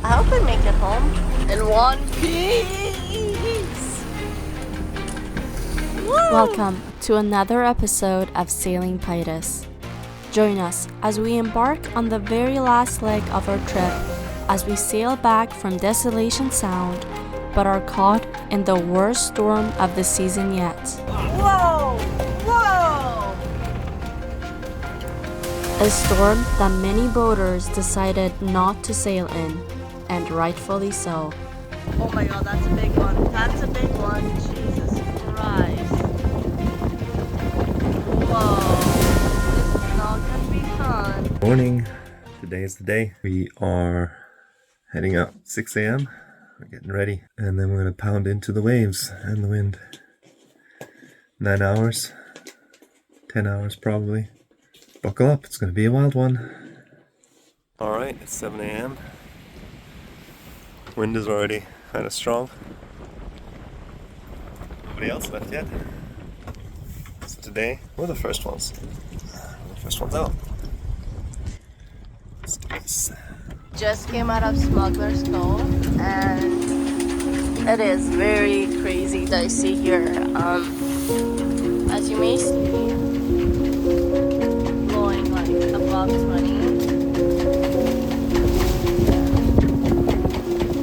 I hope I make it home in one piece. Woo! Welcome to another episode of Sailing Pirates. Join us as we embark on the very last leg of our trip as we sail back from Desolation Sound, but are caught in the worst storm of the season yet. Whoa! Whoa! A storm that many boaters decided not to sail in, and rightfully so. Oh my god, that's a big one. That's a big one. Jesus Christ. Whoa. This is not gonna be fun. Morning. Today is the day. We are heading out 6 a.m. We're getting ready. And then we're going to pound into the waves and the wind. 9 hours. 10 hours probably. Buckle up. It's going to be a wild one. Alright, it's 7 a.m. Wind is already kind of strong. Nobody else left yet. So today, we're the first ones. We're the first ones out. Let's do this. Just came out of Smuggler Cove and it is very crazy dicey here. As you may see, blowing like above 20.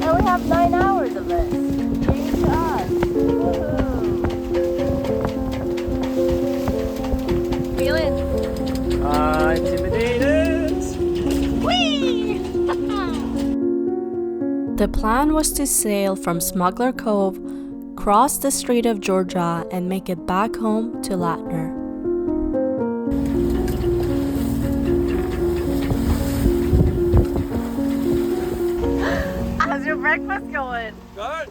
And we have 9 hours of this. Yay to us. Woohoo. Feeling intimidated. Whee! The plan was to sail from Smuggler Cove, cross the Strait of Georgia, and make it back home to Latner. How's your breakfast going? Good.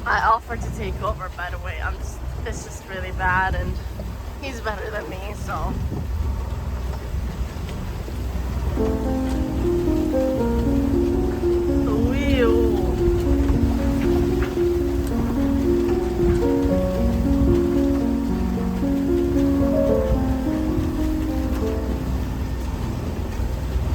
I offered to take over, by the way. It's just really bad, and he's better than me, so.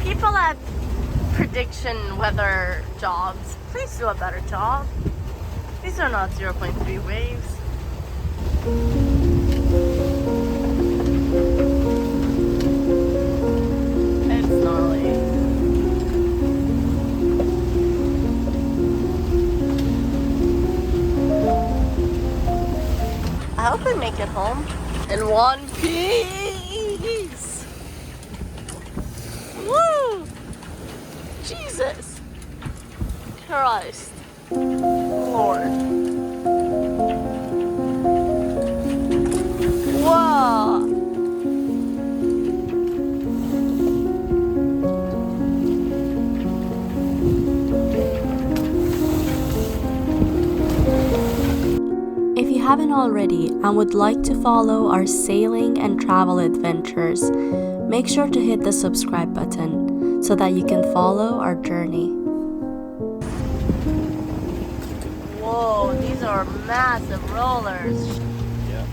People at prediction weather jobs, please do a better job. These are not 0.3 waves. It's gnarly. I hope I make it home in one piece. Woo! Jesus Christ. Lord. Whoa. If you haven't already and would like to follow our sailing and travel adventures, make sure to hit the subscribe button so that you can follow our journey. Whoa, these are massive rollers. Yeah.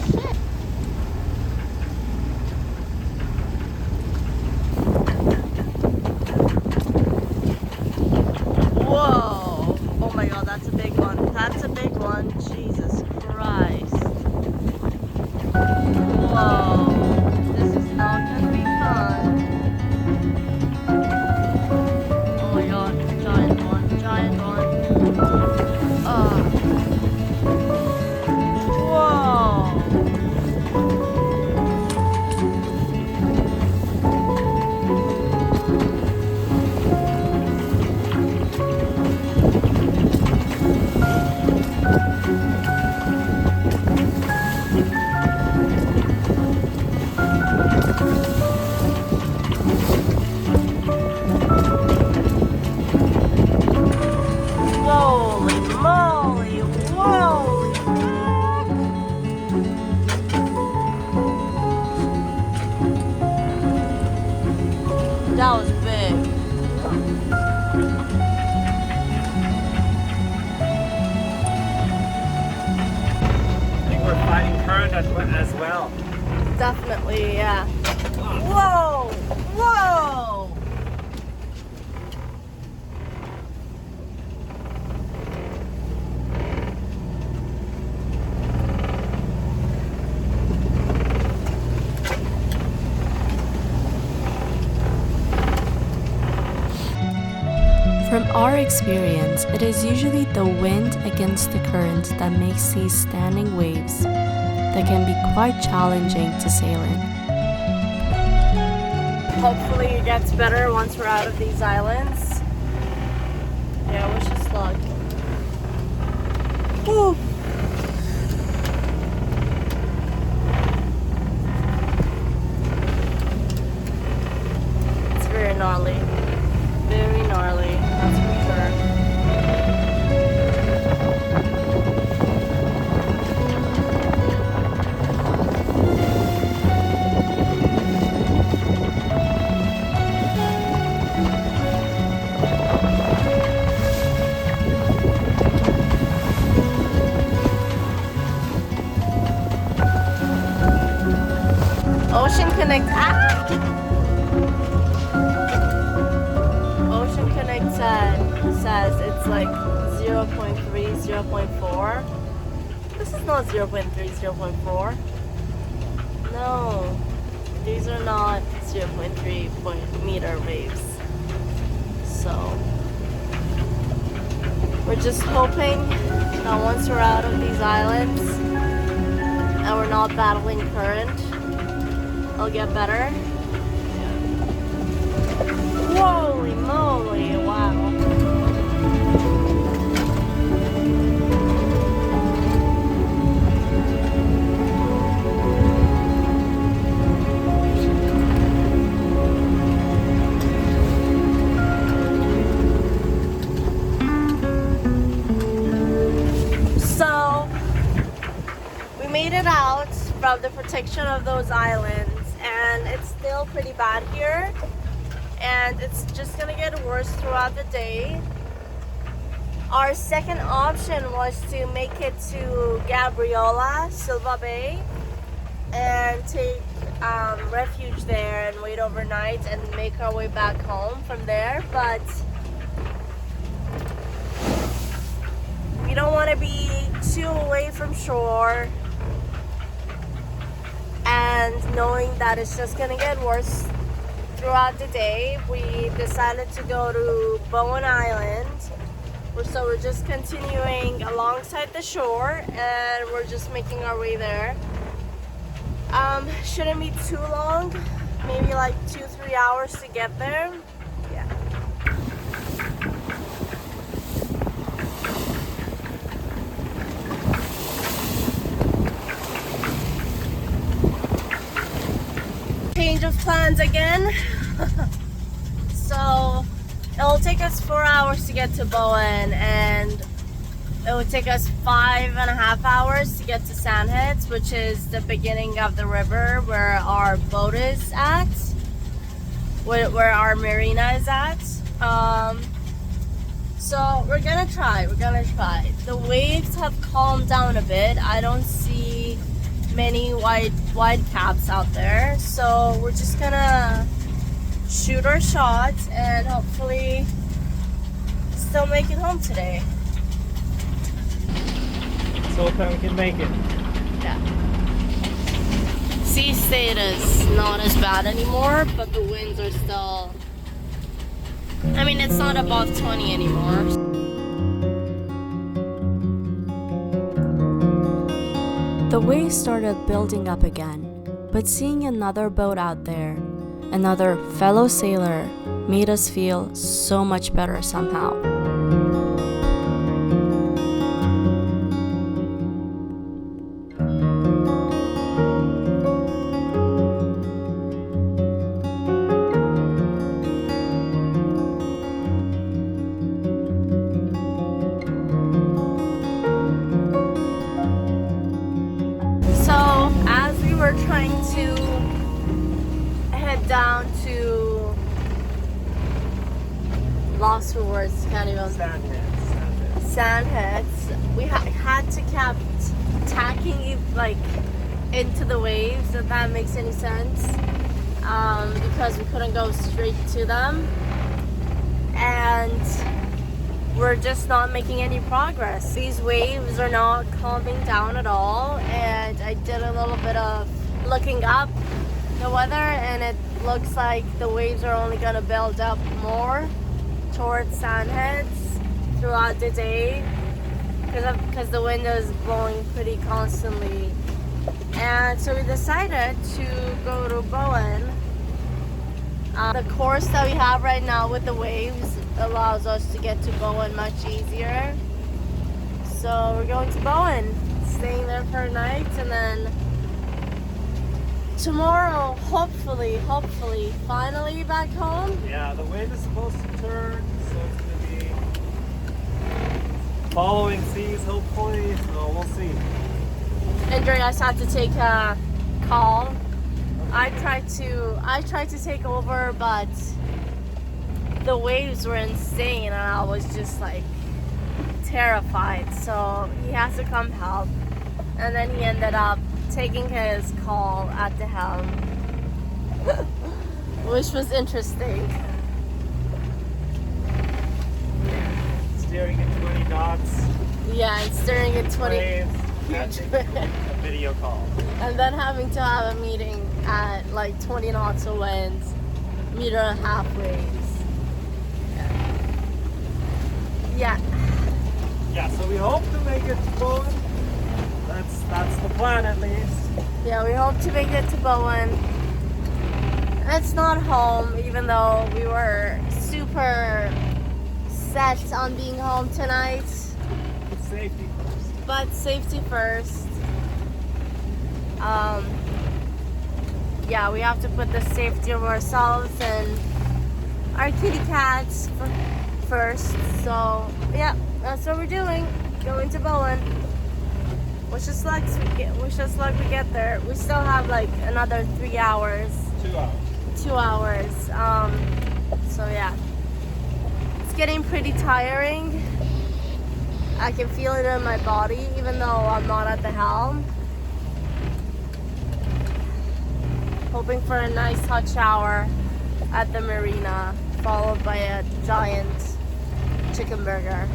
Shit. Whoa. Oh my god, that's a big one. That's a big one. Jesus Christ. Whoa. This is not gonna be fun. Oh my god, giant one, giant one. Whoa! Holy moly! Holy! That was big. I think we're fighting current as well. Definitely, yeah. Oh, our experience, it is usually the wind against the current that makes these standing waves that can be quite challenging to sail in. Hopefully it gets better once we're out of these islands. Yeah, wish us luck. Woo. It's very gnarly. Very gnarly, that's for sure. Ocean Connect. Ocean Connect says it's like 0.3, 0.4. This is not 0.3, 0.4. No, these are not 0.3 meter waves. So we're just hoping that once we're out of these islands and we're not battling current, it'll get better. Holy moly, wow. So, we made it out from the protection of those islands. And it's still pretty bad here, and it's just gonna get worse throughout the day. Our second option was to make it to Gabriola, Silva Bay, and take refuge there and wait overnight and make our way back home from there, but we don't want to be too away from shore. And knowing that it's just gonna get worse throughout the day, we decided to go to Bowen Island. So we're just continuing alongside the shore and we're just making our way there. Shouldn't be too long, maybe like 2-3 hours to get there. Yeah. Change of plans again. So it'll take us 4 hours to get to Bowen, and it would take us 5.5 hours to get to Sandheads, which is the beginning of the river where our boat is at, where our marina is at. So we're gonna try. The waves have calmed down a bit. I don't see many wide caps out there, so we're just gonna shoot our shot and hopefully still make it home today. So what time we can make it? Yeah. Sea state is not as bad anymore, but the winds are still, I mean, it's not above 20 anymore. The waves started building up again, but seeing another boat out there, another fellow sailor, made us feel so much better somehow. Trying to head down to lost for words, can't even. Sandheads. We had to kept tacking it like into the waves, if that makes any sense, because we couldn't go straight to them, and we're just not making any progress. These waves are not calming down at all, and I did a little bit of looking up the weather, and it looks like the waves are only going to build up more towards Sandheads throughout the day because the wind is blowing pretty constantly. And so we decided to go to Bowen. The course that we have right now with the waves allows us to get to Bowen much easier. So we're going to Bowen, staying there for a night, and then tomorrow, hopefully, finally back home. Yeah, the wind is supposed to turn, so it's going to be following seas, hopefully, so we'll see. Andreas had to take a call. I tried to take over, but the waves were insane and I was just like terrified. So he has to come help. And then he ended up taking his call at the helm, which was interesting. Steering at 20 knots. Yeah, and steering at 20. Waves, Huge. a video call. And then having to have a meeting at like 20 knots of wind, 1.5 meter waves. Yeah. Yeah, so we hope to make it to Bowen. That's the plan at least. Yeah, we hope to make it to Bowen. It's not home, even though we were super set on being home tonight. Safety first. But safety first. Yeah, we have to put the safety of ourselves and our kitty cats first. So yeah, that's what we're doing. Going to Bowen. Wish us luck we get there. We still have like another 3 hours. 2 hours. 2 hours. So yeah, it's getting pretty tiring. I can feel it in my body, even though I'm not at the helm. Hoping for a nice hot shower at the marina, followed by a giant chicken burger.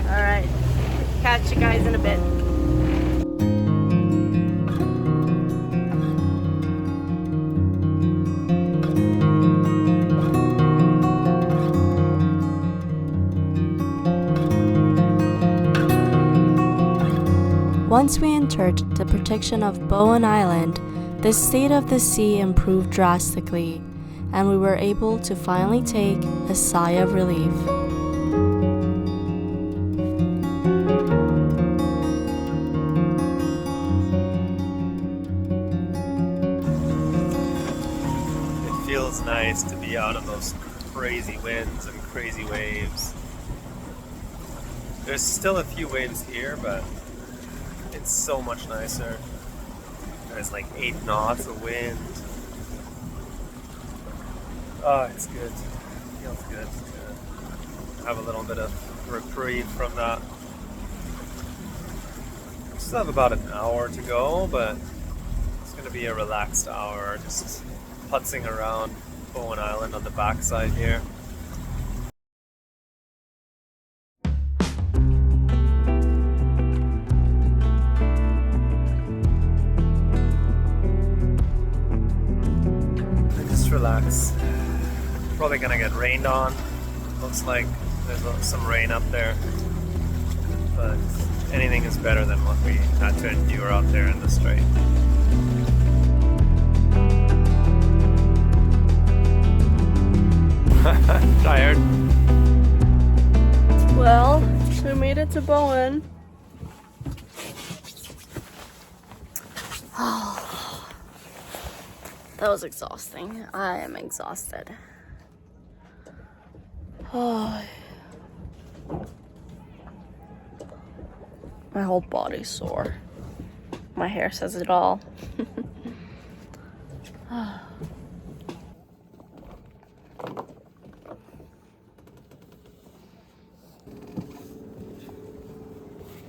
Alright, catch you guys in a bit. Once we entered the protection of Bowen Island, the state of the sea improved drastically, and we were able to finally take a sigh of relief. It feels nice to be out of those crazy winds and crazy waves. There's still a few waves here, but it's so much nicer. There's like 8 knots of wind. Oh, it's good. Feels good to have a little bit of reprieve from that. We still have about an hour to go, but it's going to be a relaxed hour, just putzing around Bowen Island on the backside here. Relax. Probably gonna get rained on. Looks like there's some rain up there, but anything is better than what we had to endure out there in the strait. Tired? Well, we made it to Bowen. That was exhausting. I am exhausted. Oh. My whole body's sore. My hair says it all.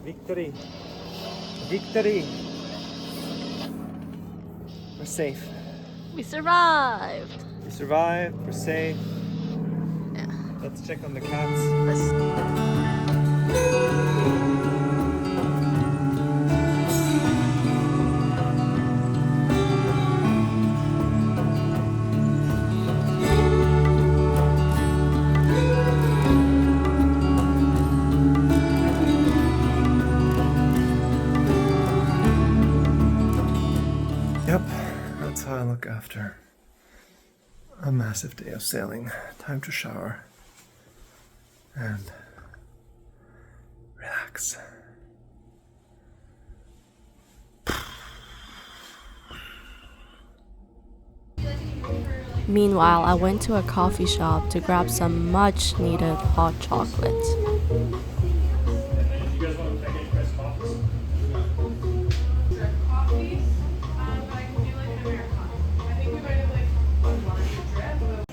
Victory. Victory. We're safe. We survived. We survived. We're safe. Yeah. Let's check on the cats. I look after a massive day of sailing. Time to shower and relax. Meanwhile, I went to a coffee shop to grab some much needed hot chocolate.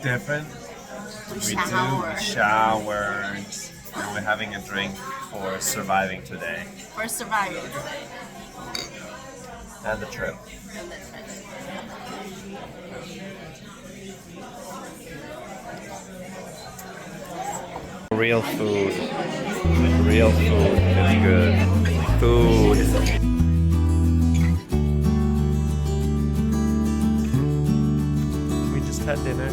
Different. We showers, and we're having a drink for surviving today. For surviving. And the trip. Real food. Real food is good. Food. We just had dinner.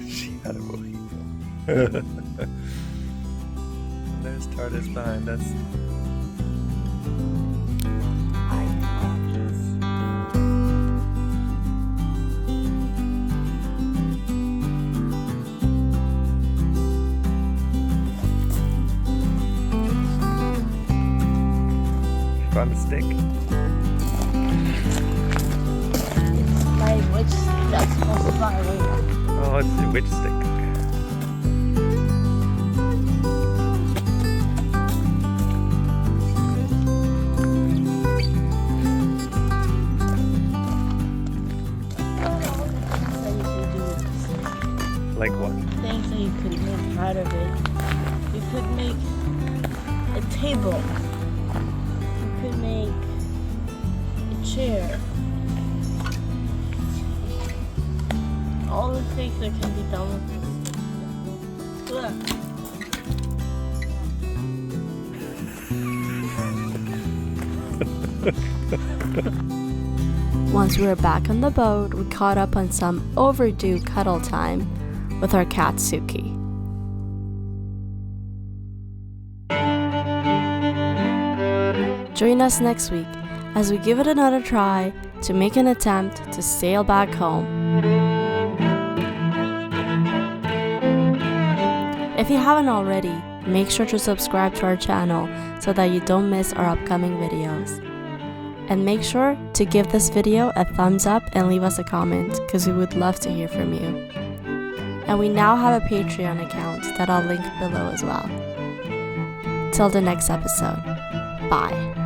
She had a mojito. There's TARDIS behind us. Found a stick. My witch that's supposed to fly away. Oh, it's a witch stick. Like what? Things that you could make out of it. You could make a table. You could make a chair. All the things that can be done with this. Once we were back on the boat, we caught up on some overdue cuddle time with our cat Suki. Join us next week as we give it another try to make an attempt to sail back home. If you haven't already, make sure to subscribe to our channel so that you don't miss our upcoming videos. And make sure to give this video a thumbs up and leave us a comment because we would love to hear from you. And we now have a Patreon account that I'll link below as well. Till the next episode, bye.